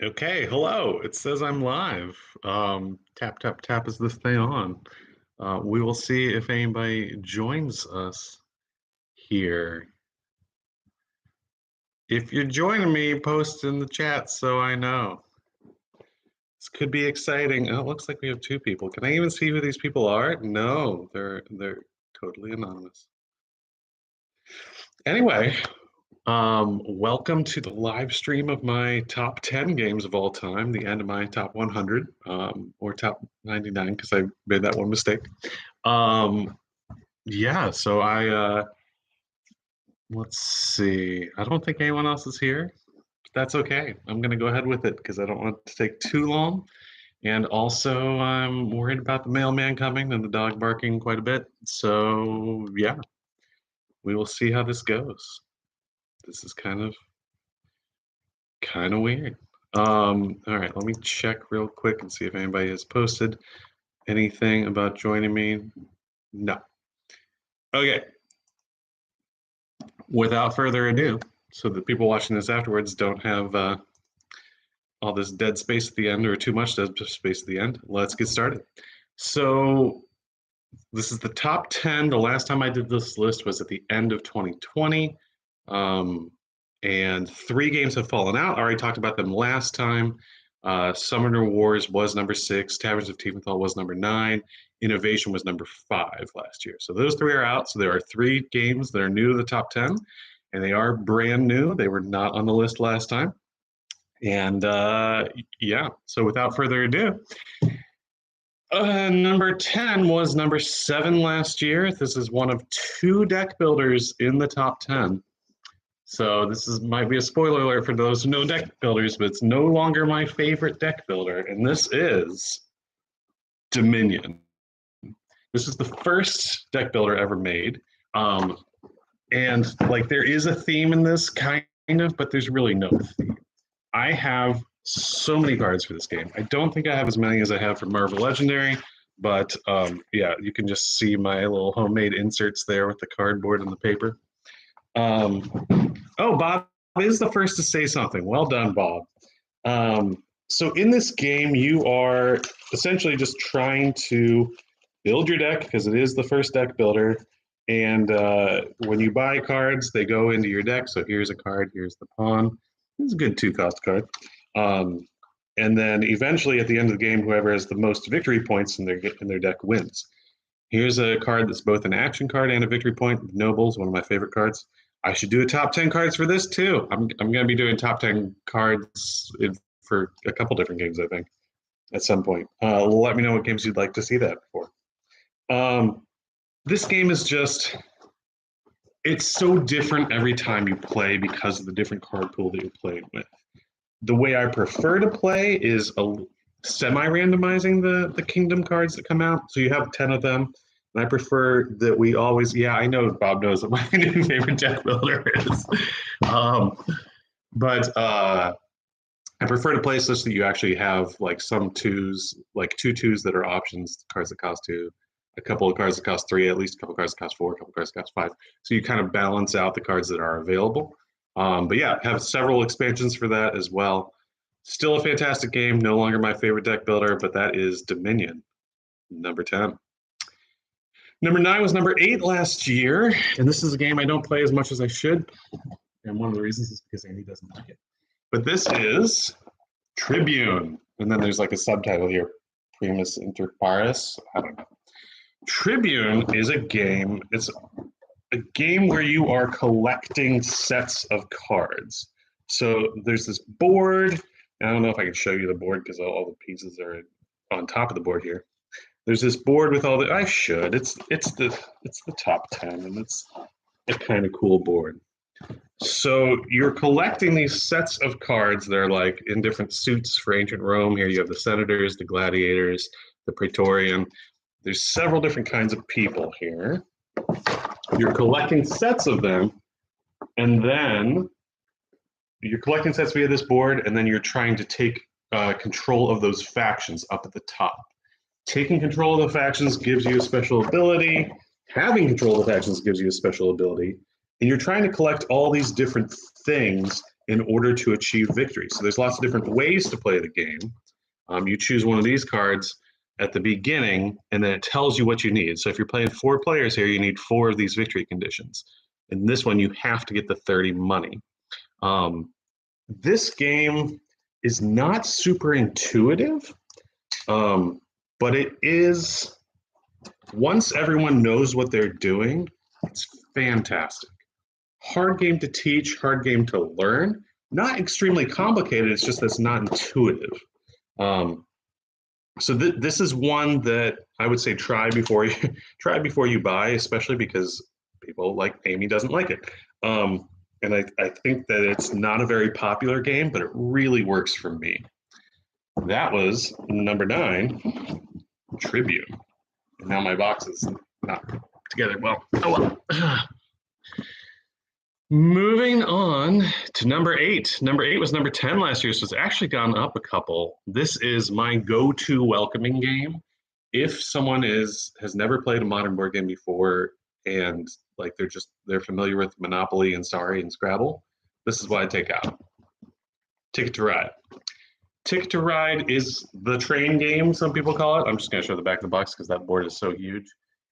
Okay, hello. It says I'm live. Tap, tap, tap is this thing on. We will see if anybody joins us here. If you're joining me, post in the chat so I know. This could be exciting. Oh, it looks like we have two people. Can I even see who these people are? No, they're totally anonymous. Anyway, welcome to the live stream of my top 10 games of all time, the end of my top 100, or top 99, because I made that one mistake. Yeah, so let's see. I don't think anyone else is here. But that's okay. I'm going to go ahead with it because I don't want it to take too long. And also, I'm worried about the mailman coming and the dog barking quite a bit. So, yeah, we will see how this goes. This is kind of weird. All right, let me check real quick and see if anybody has posted anything about joining me. No. Okay. Without further ado, so the people watching this afterwards don't have all this dead space at the end or too much dead space at the end, let's get started. So this is the top 10. The last time I did this list was at the end of 2020. And 3 games have fallen out. I already talked about them last time. Summoner Wars was number 6. Taverns of Tiefenthal was number 9. Innovation was number 5 last year. So those 3 are out. So there are 3 games that are new to the top 10, and they are brand new. They were not on the list last time. And yeah, so without further ado, number 10 was number 7 last year. This is one of 2 deck builders in the top 10. So this might be a spoiler alert for those who know deck builders, but it's no longer my favorite deck builder, and this is Dominion. This is the first deck builder ever made, and like there is a theme in this kind of, but there's really no theme. I have so many cards for this game. I don't think I have as many as I have for Marvel Legendary, but yeah, you can just see my little homemade inserts there with the cardboard and the paper. Oh, Bob is the first to say something. Well done, Bob. So in this game, you are essentially just trying to build your deck because it is the first deck builder. And when you buy cards, they go into your deck. So here's a card, here's the pawn. It's a good 2-cost card. And then eventually at the end of the game, whoever has the most victory points in their deck wins. Here's a card that's both an action card and a victory point. Nobles, one of my favorite cards. I should do a top 10 cards for this too. I'm going to be doing top 10 cards for a couple different games, I think, at some point. Let me know what games you'd like to see that for. This game is just, it's so different every time you play because of the different card pool that you're playing with. The way I prefer to play is semi-randomizing the kingdom cards that come out. So you have 10 of them. And I prefer that we always, yeah, I know Bob knows what my new favorite deck builder is. But I prefer to play such that you actually have like some 2s, like 2 2s that are options, cards that cost 2, a couple of cards that cost 3, at least a couple of cards that cost 4, a couple of cards that cost 5. So you kind of balance out the cards that are available. But yeah, have several expansions for that as well. Still a fantastic game, no longer my favorite deck builder, but that is Dominion, number 10. Number 9 was number 8 last year, and this is a game I don't play as much as I should, and one of the reasons is because Andy doesn't like it. But this is Tribune, and then there's like a subtitle here, Primus Inter Pares. I don't know. Tribune is a game. It's a game where you are collecting sets of cards. So there's this board. I don't know if I can show you the board because all the pieces are on top of the board here. There's this board with all the. I should. It's the top 10, and it's a kind of cool board. So you're collecting these sets of cards that are like in different suits for ancient Rome. Here you have the senators, the gladiators, the praetorian. There's several different kinds of people here. You're collecting sets of them, and then you're collecting sets via this board, and then you're trying to take control of those factions up at the top. Taking control of the factions gives you a special ability. Having control of the factions gives you a special ability. And you're trying to collect all these different things in order to achieve victory. So there's lots of different ways to play the game. You choose one of these cards at the beginning, and then it tells you what you need. So if you're playing 4 players here, you need 4 of these victory conditions. In this one, you have to get the 30 money. This game is not super intuitive, but it is, once everyone knows what they're doing, it's fantastic. Hard game to teach, hard game to learn. Not extremely complicated, it's just that it's not intuitive. So this is one that I would say try before you buy, especially because people like Amy doesn't like it. And I think that it's not a very popular game, but it really works for me. That was number 9, Tribune. And now my box is not together well. Oh well. Moving on to number 8. Number 8 was number 10 last year, so it's actually gone up a couple. This is my go-to welcoming game. If someone has never played a modern board game before and like they're familiar with Monopoly and Sorry and Scrabble, this is what I take out. Ticket to Ride. Ticket to Ride is the train game, some people call it. I'm just going to show the back of the box because that board is so huge.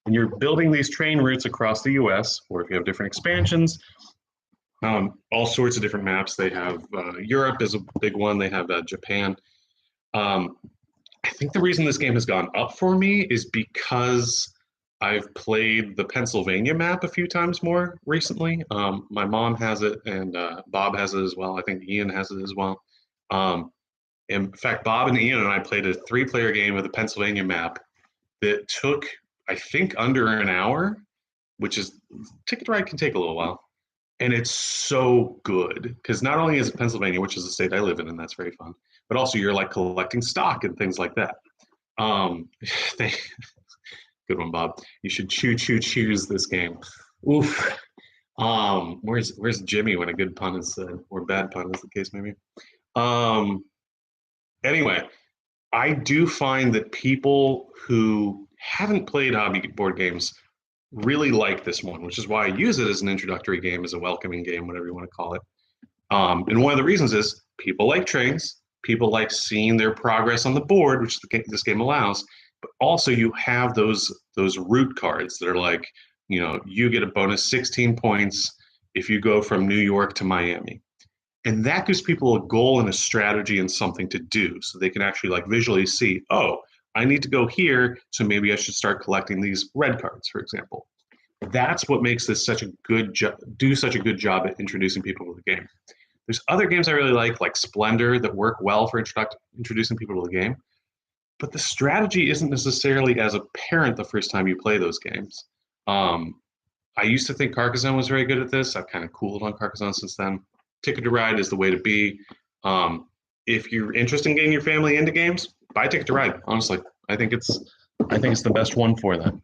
And you're building these train routes across the US, or if you have different expansions, all sorts of different maps. They have Europe is a big one. They have Japan. I think the reason this game has gone up for me is because I've played the Pennsylvania map a few times more recently. My mom has it, and Bob has it as well. I think Ian has it as well. In fact, Bob and Ian and I played a 3-player game of the Pennsylvania map that took, I think, under an hour, which is, Ticket to Ride can take a little while. And it's so good because not only is it Pennsylvania, which is the state I live in, and that's very fun, but also you're like collecting stock and things like that. Good one, Bob. You should choose this game. Oof. Where's Jimmy when a good pun is said, or bad pun is the case maybe. Anyway, I do find that people who haven't played hobby board games really like this one, which is why I use it as an introductory game, as a welcoming game, whatever you want to call it. And one of the reasons is people like trains, people like seeing their progress on the board, which this game allows, but also you have those route cards that are like, you get a bonus 16 points if you go from New York to Miami. And that gives people a goal and a strategy and something to do, so they can actually like visually see, oh, I need to go here, so maybe I should start collecting these red cards, for example. That's what makes this such a good job at introducing people to the game. There's other games I really like Splendor, that work well for introducing people to the game, but the strategy isn't necessarily as apparent the first time you play those games. I used to think Carcassonne was very good at this. I've kind of cooled on Carcassonne since then. Ticket to Ride is the way to be. If you're interested in getting your family into games, buy Ticket to Ride. Honestly, I think it's the best one for them.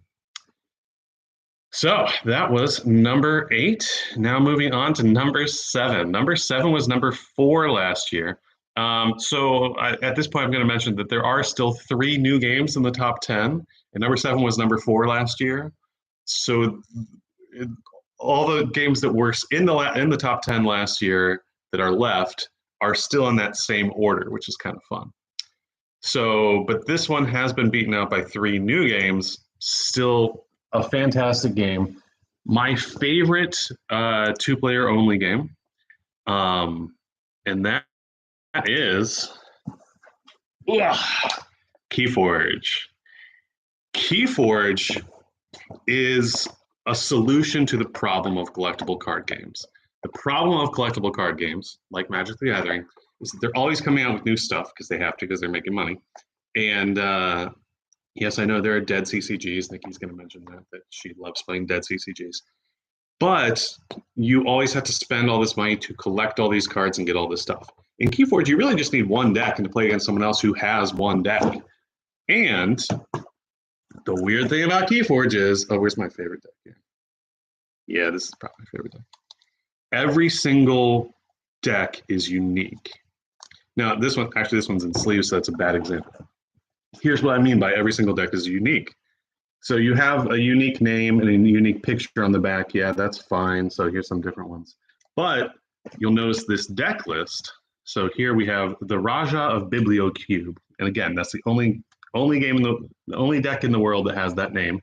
So that was number 8. Now moving on to number 7. Number 7 was number 4 last year. At this point, I'm going to mention that there are still 3 new games in the top 10, and number 7 was number 4 last year. So all the games that were in the top 10 last year that are left are still in that same order, which is kind of fun. So, but this one has been beaten out by 3 new games. Still a fantastic game. My favorite 2-player only game. And that is Keyforge. Keyforge is a solution to the problem of collectible card games. The problem of collectible card games, like Magic the Gathering, is that they're always coming out with new stuff because they have to, because they're making money. And yes, I know there are dead CCGs. Nikki's going to mention that she loves playing dead CCGs. But you always have to spend all this money to collect all these cards and get all this stuff. In Keyforge, you really just need one deck and to play against someone else who has one deck. And the weird thing about Keyforge is, where's my favorite deck here? Yeah, this is probably my favorite deck. Every single deck is unique. Now, this one's in sleeves, so that's a bad example. Here's what I mean by every single deck is unique. So you have a unique name and a unique picture on the back. Yeah, that's fine. So here's some different ones. But you'll notice this deck list. So here we have the Raja of Bibliocube. And again, that's the only game in the only deck in the world that has that name,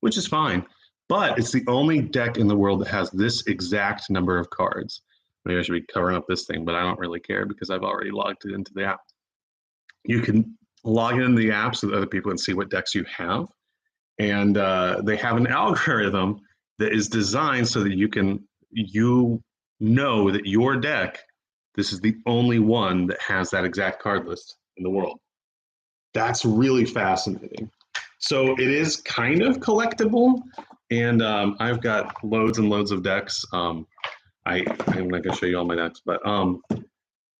which is fine. But it's the only deck in the world that has this exact number of cards. Maybe I should be covering up this thing, but I don't really care because I've already logged it into the app. You can log in the app so that other people can see what decks you have. And they have an algorithm that is designed so that you know that your deck, this is the only one that has that exact card list in the world. That's really fascinating. So it is kind of collectible, and I've got loads and loads of decks. I'm not going to show you all my decks, but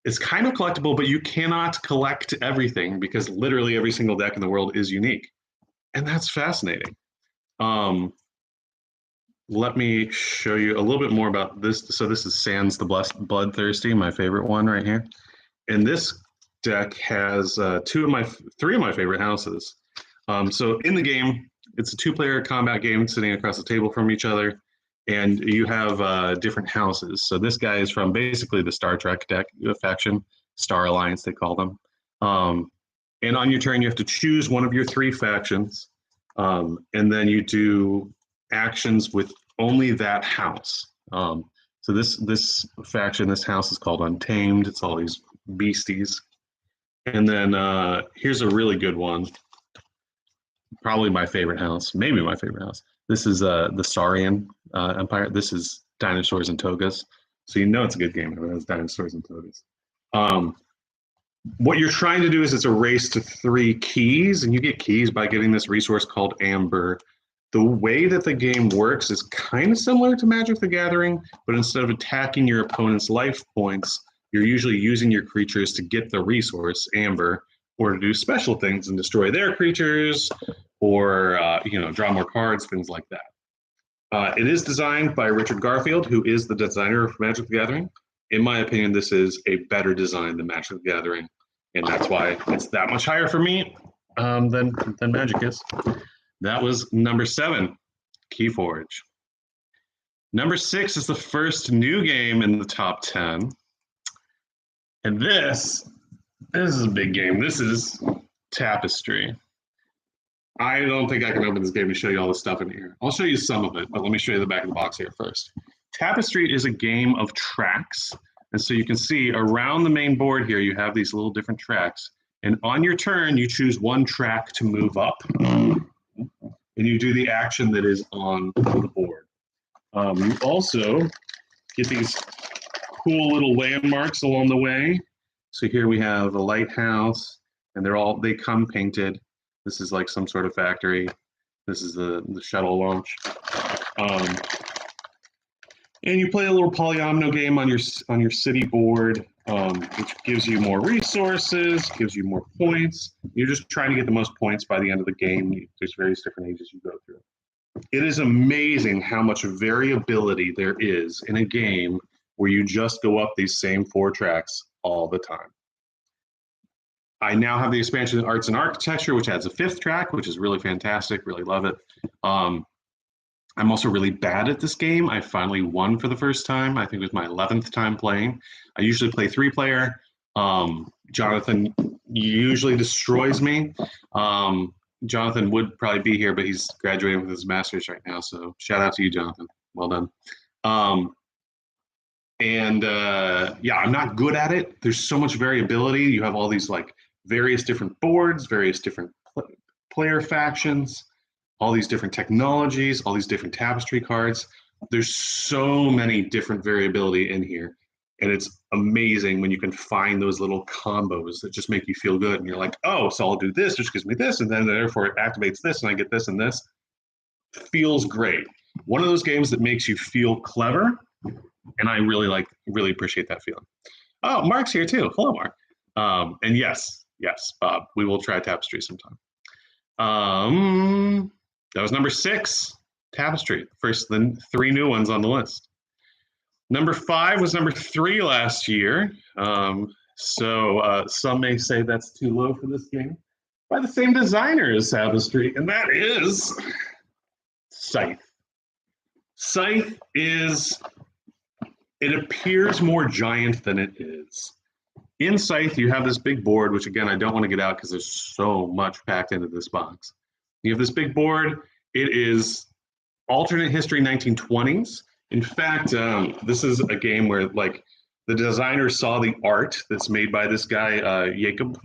it's kind of collectible, but you cannot collect everything because literally every single deck in the world is unique. And that's fascinating. Let me show you a little bit more about this. So this is Sands the Bloodthirsty, my favorite one right here. And this deck has three of my favorite houses. So in the game, it's a two-player combat game sitting across the table from each other, and you have different houses. So this guy is from basically the Star Trek deck faction, Star Alliance they call them. And on your turn, you have to choose one of your three factions, and then you do actions with only that house. So this faction, this house is called Untamed. It's all these beasties. And then here's a really good one. Probably my favorite house, maybe my favorite house. This is the Saurian Empire. This is Dinosaurs and Togas. So you know it's a good game if it has Dinosaurs and Togas. What you're trying to do is it's a race to 3 keys, and you get keys by getting this resource called Amber. The way that the game works is kind of similar to Magic the Gathering, but instead of attacking your opponent's life points, you're usually using your creatures to get the resource, Amber, or to do special things and destroy their creatures, or draw more cards, things like that. It is designed by Richard Garfield, who is the designer of Magic the Gathering. In my opinion, this is a better design than Magic the Gathering, and that's why it's that much higher for me than Magic is. That was number 7, Keyforge. Number 6 is the first new game in the top 10, and this is a big game. This is Tapestry. I don't think I can open this game and show you all the stuff in here. I'll show you some of it, but let me show you the back of the box here first. Tapestry is a game of tracks. And so you can see around the main board here, you have these little different tracks. And on your turn, you choose one track to move up. And you do the action that is on the board. You also get these cool little landmarks along the way. So here we have a lighthouse, and they come painted. This is like some sort of factory. This is the shuttle launch. And you play a little polyomino game on your city board, which gives you more resources, gives you more points. You're just trying to get the most points by the end of the game. There's various different ages you go through. It is amazing how much variability there is in a game where you just go up these same 4 tracks all the time. I now have the expansion of Arts and Architecture, which adds a 5th track, which is really fantastic. Really love it. I'm also really bad at this game. I finally won for the first time. I think it was my 11th time playing. I usually play 3-player. Jonathan usually destroys me. Jonathan would probably be here, but he's graduating with his master's right now. So shout out to you, Jonathan. Well done. I'm not good at it. There's so much variability. You have all these like various different boards, various different player factions, all these different technologies, all these different tapestry cards. There's so many different variability in here. And it's amazing when you can find those little combos that just make you feel good. And you're like, oh, so I'll do this, which gives me this, and then therefore it activates this, and I get this and this. Feels great. One of those games that makes you feel clever, and I really appreciate that feeling. Oh, Mark's here too. Hello, Mark. And yes, Bob, we will try Tapestry sometime. That was number 6, Tapestry. First, the 3 new ones on the list. Number 5 was number 3 last year. So some may say that's too low for this game. By the same designer as Tapestry, and that is Scythe. Scythe is it appears more giant than it is. In Scythe, you have this big board, which again, I don't want to get out because there's so much packed into this box. You have this big board. It is alternate history 1920s. In fact, this is a game where like the designer saw the art that's made by this guy, Jacob,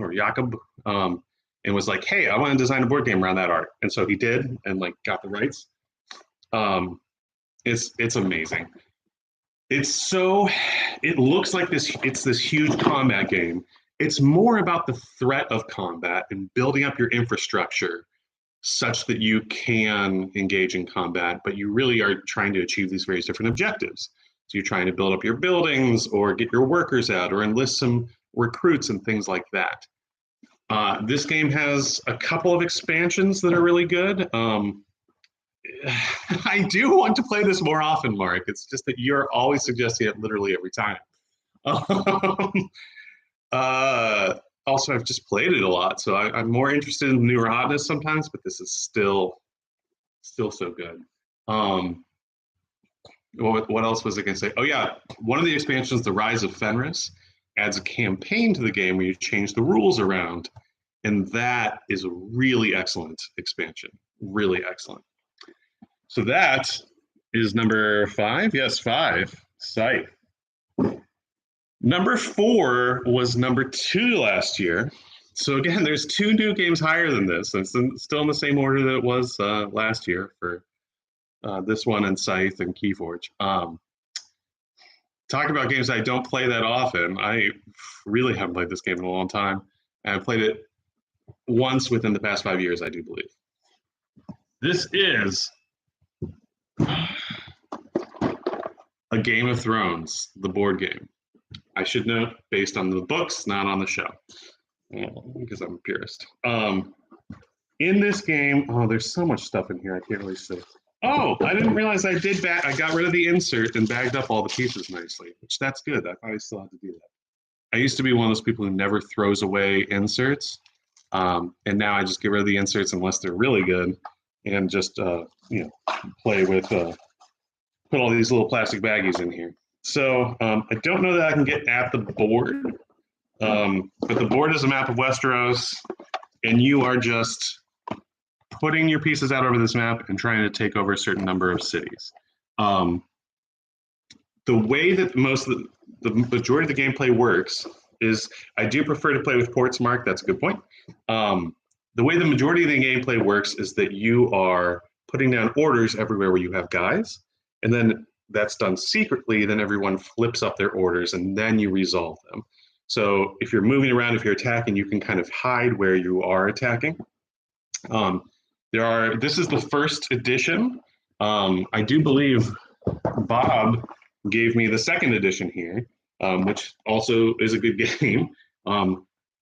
and was like, hey, I want to design a board game around that art. And so he did and like got the rights. It's amazing. It looks like it's this huge combat game. It's more about the threat of combat and building up your infrastructure such that you can engage in combat, but you really are trying to achieve these various different objectives. So you're trying to build up your buildings or get your workers out or enlist some recruits and things like that. This game has a couple of expansions that are really good. I do want to play this more often, Mark. It's just that you're always suggesting it literally every time. Also, I've just played it a lot, so I'm more interested in the newer hotness sometimes, but this is still so good. What else was I going to say? Oh, yeah. One of the expansions, The Rise of Fenris, adds a campaign to the game where you change the rules around, and that is a really excellent expansion. Really excellent. So that is number 5. Yes, 5. Scythe. Number 4 was number 2 last year. So again, there's 2 new games higher than this. It's still in the same order that it was last year for this one and Scythe and Keyforge. Talk about games I don't play that often. I really haven't played this game in a long time. And I've played it once within the past 5 years, I do believe. This is A Game of Thrones, the board game. I should note, based on the books, not on the show, because I'm a purist. In this game, there's so much stuff in here, I can't really see. Oh, I didn't realize I got rid of the insert and bagged up all the pieces nicely, which that's good. I thought I still had to do that. I used to be one of those people who never throws away inserts, and now I just get rid of the inserts unless they're really good, and just play with put all these little plastic baggies in here. So I don't know that I can get at the board, but the board is a map of Westeros, and you are just putting your pieces out over this map and trying to take over a certain number of cities. The way that the majority of the gameplay works is, I do prefer to play with ports, Mark. That's a good point. The way the majority of the gameplay works is that you are putting down orders everywhere where you have guys, and then that's done secretly. Then everyone flips up their orders, and then you resolve them. So if you're moving around, if you're attacking, you can kind of hide where you are attacking. This is the first edition. I do believe Bob gave me the second edition here, which also is a good game.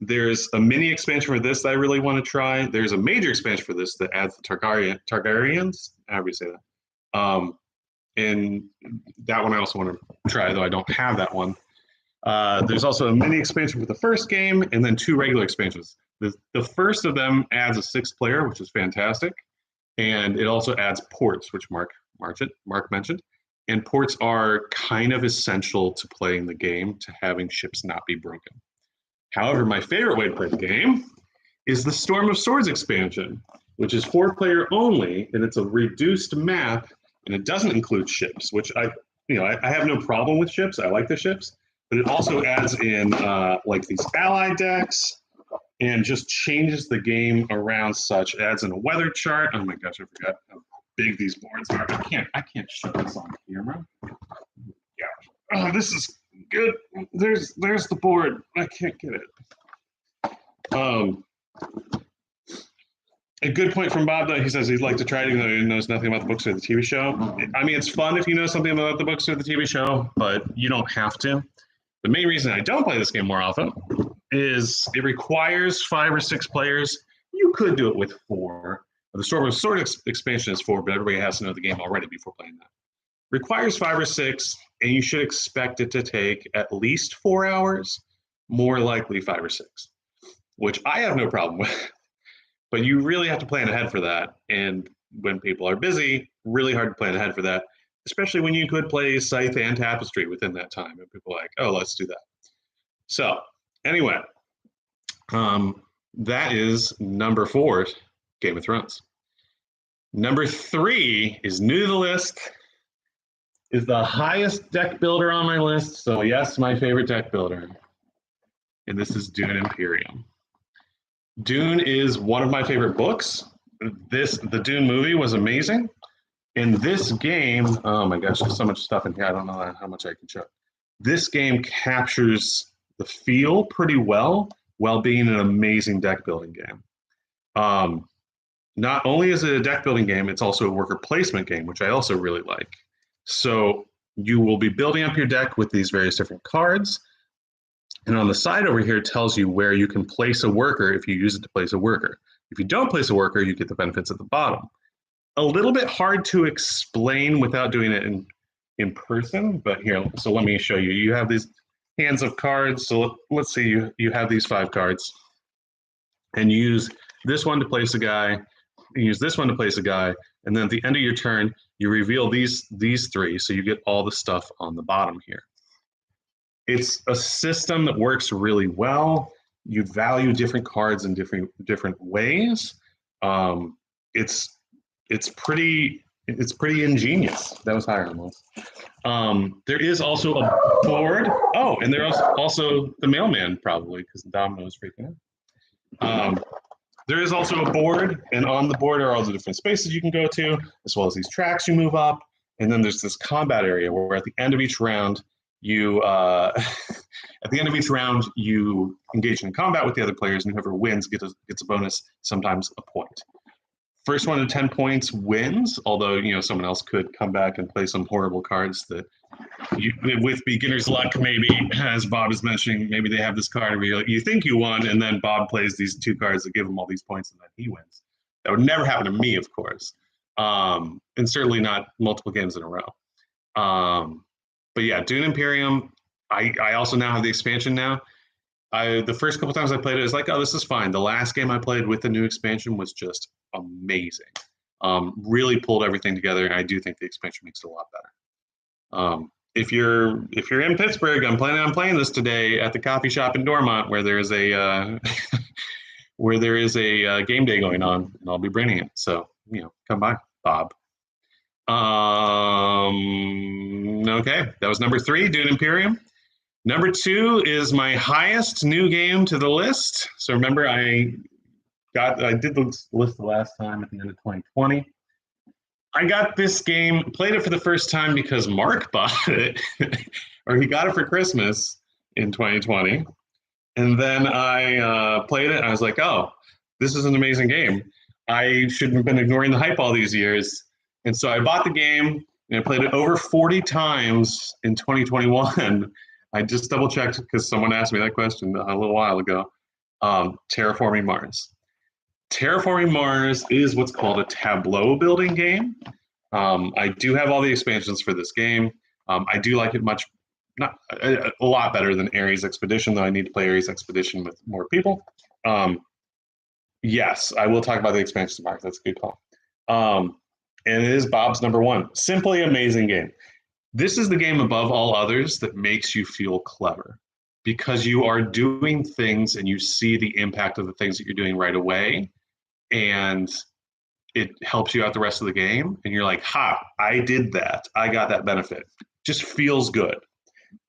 There's a mini expansion for this that I really want to try. There's a major expansion for this that adds the Targaryens, however you say that. And that one I also want to try, though I don't have that one. There's also a mini expansion for the first game, and then 2 regular expansions. The first of them adds a 6th player, which is fantastic. And it also adds ports, which Mark mentioned. And ports are kind of essential to playing the game, to having ships not be broken. However, my favorite way to play the game is the Storm of Swords expansion, which is 4-player only, and it's a reduced map, and it doesn't include ships, which I have no problem with ships. I like the ships, but it also adds in like these ally decks, and just changes the game around such. Adds in a weather chart. Oh my gosh, I forgot how big these boards are. I can't show this on camera. Yeah. Oh, this is good. There's the board. I can't get it. A good point from Bob, though. He says he'd like to try it even though he knows nothing about the books or the TV show. I mean, it's fun if you know something about the books or the TV show, but you don't have to. The main reason I don't play this game more often is it requires 5 or 6 players. You could do it with 4. The Storm of Swords expansion is 4, but everybody has to know the game already before playing that. Requires 5 or 6, and you should expect it to take at least 4 hours, more likely 5 or 6, which I have no problem with. But you really have to plan ahead for that. And when people are busy, really hard to plan ahead for that, especially when you could play Scythe and Tapestry within that time. And people are like, oh, let's do that. So anyway, that is number 4, Game of Thrones. Number 3 is new to the list, is the highest deck builder on my list. So yes, my favorite deck builder. And this is Dune Imperium. Dune is one of my favorite books. The Dune movie was amazing. In this game, oh my gosh, there's so much stuff in here. I don't know how much I can show. This game captures the feel pretty well while being an amazing deck building game. Not only is it a deck building game, it's also a worker placement game, which I also really like. So you will be building up your deck with these various different cards. And on the side over here, it tells you where you can place a worker if you use it to place a worker. If you don't place a worker, you get the benefits at the bottom. A little bit hard to explain without doing it in person, but here, so let me show you. You have these hands of cards. So let's see, you have these 5 cards. And you use this one to place a guy, you use this one to place a guy, and then at the end of your turn, you reveal these 3, so you get all the stuff on the bottom here. It's a system that works really well. You value different cards in different ways. It's pretty ingenious. That was higher almost. There is also a board. Oh, and there's also the mailman probably because Domino's freaking out. There is also a board, and on the board are all the different spaces you can go to, as well as these tracks you move up. And then there's this combat area where at the end of each round, you engage in combat with the other players, and whoever wins gets a bonus, sometimes a point. First one to 10 points wins, although someone else could come back and play some horrible cards that with beginner's luck, maybe, as Bob is mentioning, maybe they have this card where you think you won, and then Bob plays these 2 cards that give him all these points, and then he wins. That would never happen to me, of course, and certainly not multiple games in a row. But yeah, Dune Imperium, I also now have the expansion now. The first couple times I played it, it was like, oh, this is fine. The last game I played with the new expansion was just amazing. Really pulled everything together, and I do think the expansion makes it a lot better. If you're in Pittsburgh, I'm planning on playing this today at the coffee shop in Dormont, where there is a game day going on, and I'll be bringing it. So come by, Bob. Okay, that was number 3, Dune Imperium. Number 2 is my highest new game to the list. So remember, I did the list the last time at the end of 2020. I got this game, played it for the first time because Mark bought it, or he got it for Christmas in 2020. And then I played it, and I was like, oh, this is an amazing game. I shouldn't have been ignoring the hype all these years. And so I bought the game, and I played it over 40 times in 2021. I just double-checked because someone asked me that question a little while ago. Terraforming Mars. Terraforming Mars is what's called a tableau building game. I do have all the expansions for this game. I do like it a lot better than Ares Expedition, though I need to play Ares Expedition with more people. Yes, I will talk about the expansions, Mark. That's a good call. And it is Bob's number 1. Simply amazing game. This is the game above all others that makes you feel clever because you are doing things and you see the impact of the things that you're doing right away, and it helps you out the rest of the game. And you're like, ha, I did that. I got that benefit. Just feels good.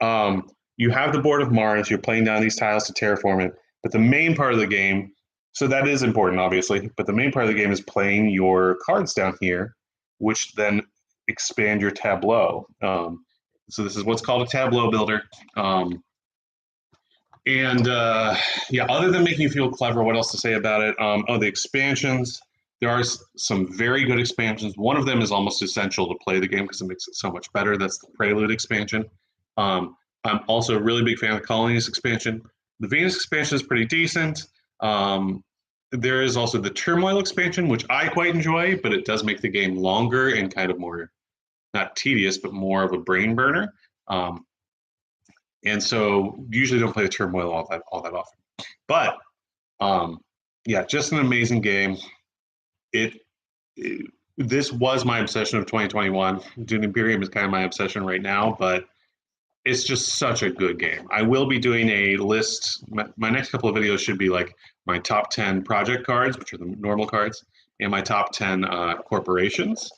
You have the board of Mars. You're playing down these tiles to terraform it. But the main part of the game, so that is important, obviously, but the main part of the game is playing your cards down here, which then expand your tableau. So this is what's called a tableau builder. Yeah, other than making you feel clever, what else to say about it? The expansions. There are some very good expansions. One of them is almost essential to play the game because it makes it so much better. That's the Prelude expansion. I'm also a really big fan of the Colonies expansion. The Venus expansion is pretty decent. There is also the Turmoil expansion, which I quite enjoy, but it does make the game longer and kind of more, not tedious, but more of a brain burner. And so usually don't play the Turmoil all that often. But yeah, just an amazing game. this was my obsession of 2021. Dune Imperium is kind of my obsession right now, but it's just such a good game. I will be doing a list. My next couple of videos should be like my top 10 project cards, which are the normal cards, and my top 10 corporations.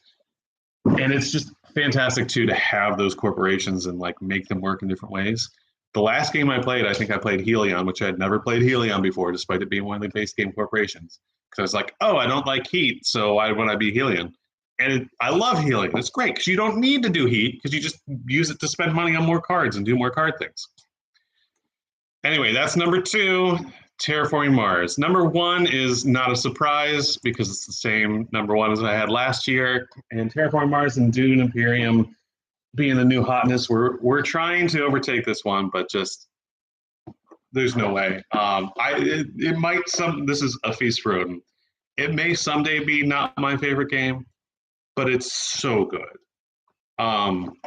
And it's just fantastic too to have those corporations and like make them work in different ways. The last game I played, I think I played Helion, which I had never played Helion before, despite it being one of the base game corporations. Because I was like, oh, I don't like heat, so why would I be Helion? And I love Helion. It's great because you don't need to do heat because you just use it to spend money on more cards and do more card things. Anyway, that's number 2, Terraforming Mars. Number 1 is not a surprise because it's the same number 1 as I had last year. And Terraforming Mars and Dune Imperium being the new hotness, we're trying to overtake this one, but just there's no way. It might this is a feast for Odin. It may someday be not my favorite game, but it's so good.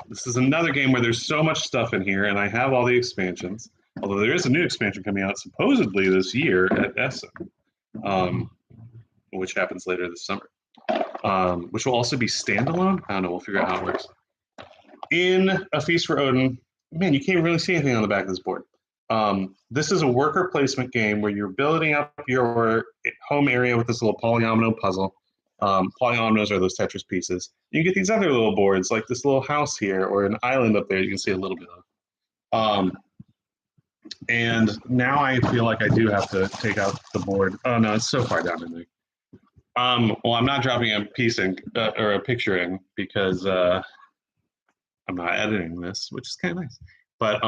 This is another game where there's so much stuff in here, and I have all the expansions. Although there is a new expansion coming out supposedly this year at Essen, which happens later this summer, which will also be standalone. I don't know. We'll figure out how it works. In A Feast for Odin, man, you can't really see anything on the back of this board. This is a worker placement game where you're building up your home area with this little polyomino puzzle. Polyominoes are those Tetris pieces. You get these other little boards, like this little house here or an island up there you can see a little bit of. And now I feel like I do have to take out the board. Oh, no, it's so far down in there. Well, I'm not dropping a piece in, or a picture in because I'm not editing this, which is kind of nice. But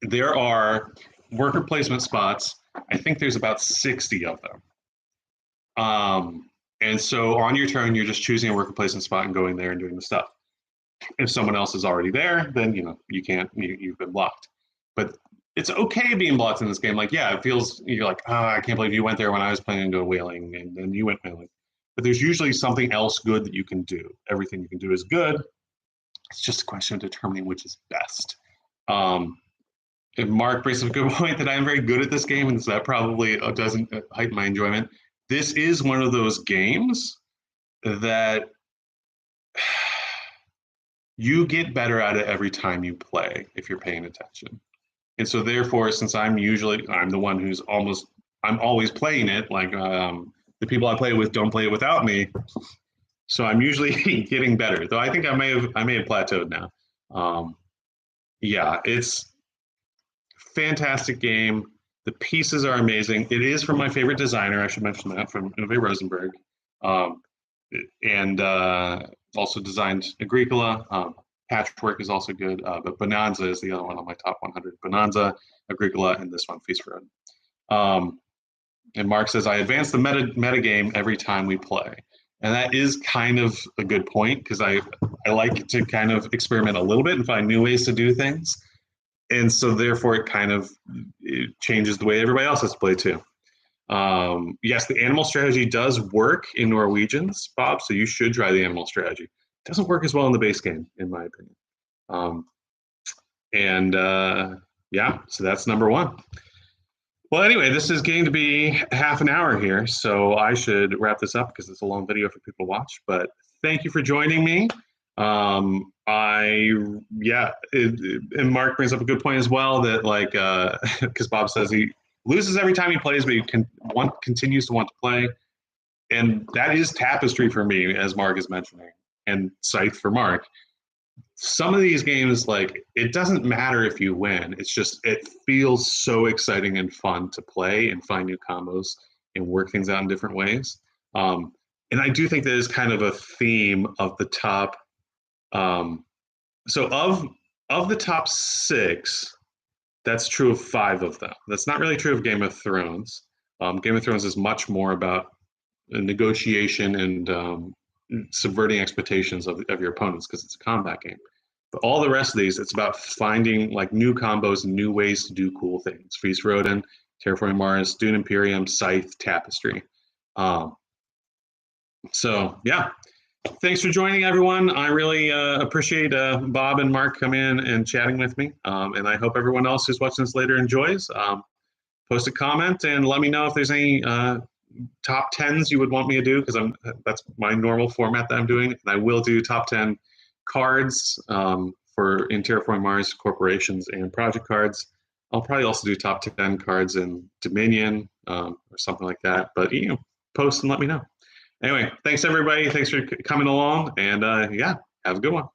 there are worker placement spots. I think there's about 60 of them. And so on your turn, you're just choosing a worker placement spot and going there and doing the stuff. If someone else is already there, then you can't. You've been blocked. But it's okay being blocked in this game. Like, yeah, it feels you're like, I can't believe you went there when I was planning to go whaling, and then you went whaling. But there's usually something else good that you can do. Everything you can do is good. It's just a question of determining which is best. And Mark brings up a good point that I'm very good at this game, and so that probably doesn't heighten my enjoyment. This is one of those games that you get better at it every time you play if you're paying attention. And so therefore, since I'm the one who's I'm always playing it, like the people I play with don't play it without me. So I'm usually getting better, though I think I may have plateaued now. Yeah, it's fantastic game. The pieces are amazing. It is from my favorite designer, I should mention that, from Uwe Rosenberg. And also designed Agricola. Patchwork is also good, but Bonanza is the other one on my top 100. Bonanza, Agricola, and this one, Feast for Odin. And Mark says, I advance the meta game every time we play. And that is kind of a good point, because I like to kind of experiment a little bit and find new ways to do things. And so therefore it changes the way everybody else has to play too. Yes, the animal strategy does work in Norwegians, Bob, so you should try the animal strategy. It doesn't work as well in the base game, in my opinion. Yeah, so that's number 1. Well, anyway, this is getting to be half an hour here, so I should wrap this up because it's a long video for people to watch. But thank you for joining me. And Mark brings up a good point as well, that like, because Bob says he loses every time he plays, but he continues to want to play. And that is Tapestry for me, as Mark is mentioning, and Scythe for Mark. Some of these games, like, it doesn't matter if you win. It's just, it feels so exciting and fun to play and find new combos and work things out in different ways. And I do think that is kind of a theme of the top. So of the top 6, that's true of 5 of them. That's not really true of Game of Thrones. Game of Thrones is much more about negotiation and subverting expectations of your opponents because it's a combat game. But all the rest of these, it's about finding like new combos and new ways to do cool things. Feast for Odin, Terraforming Mars, Dune Imperium, Scythe, Tapestry. So yeah, thanks for joining, everyone. I really appreciate Bob and Mark coming in and chatting with me. And I hope everyone else who's watching this later enjoys. Post a comment and let me know if there's any top tens you would want me to do, because that's my normal format that I'm doing, and I will do top 10 cards for in Terraforming Mars corporations and project cards. I'll probably also do top 10 cards in Dominion or something like that. But post and let me know. Anyway, thanks everybody. Thanks for coming along, and yeah, have a good one.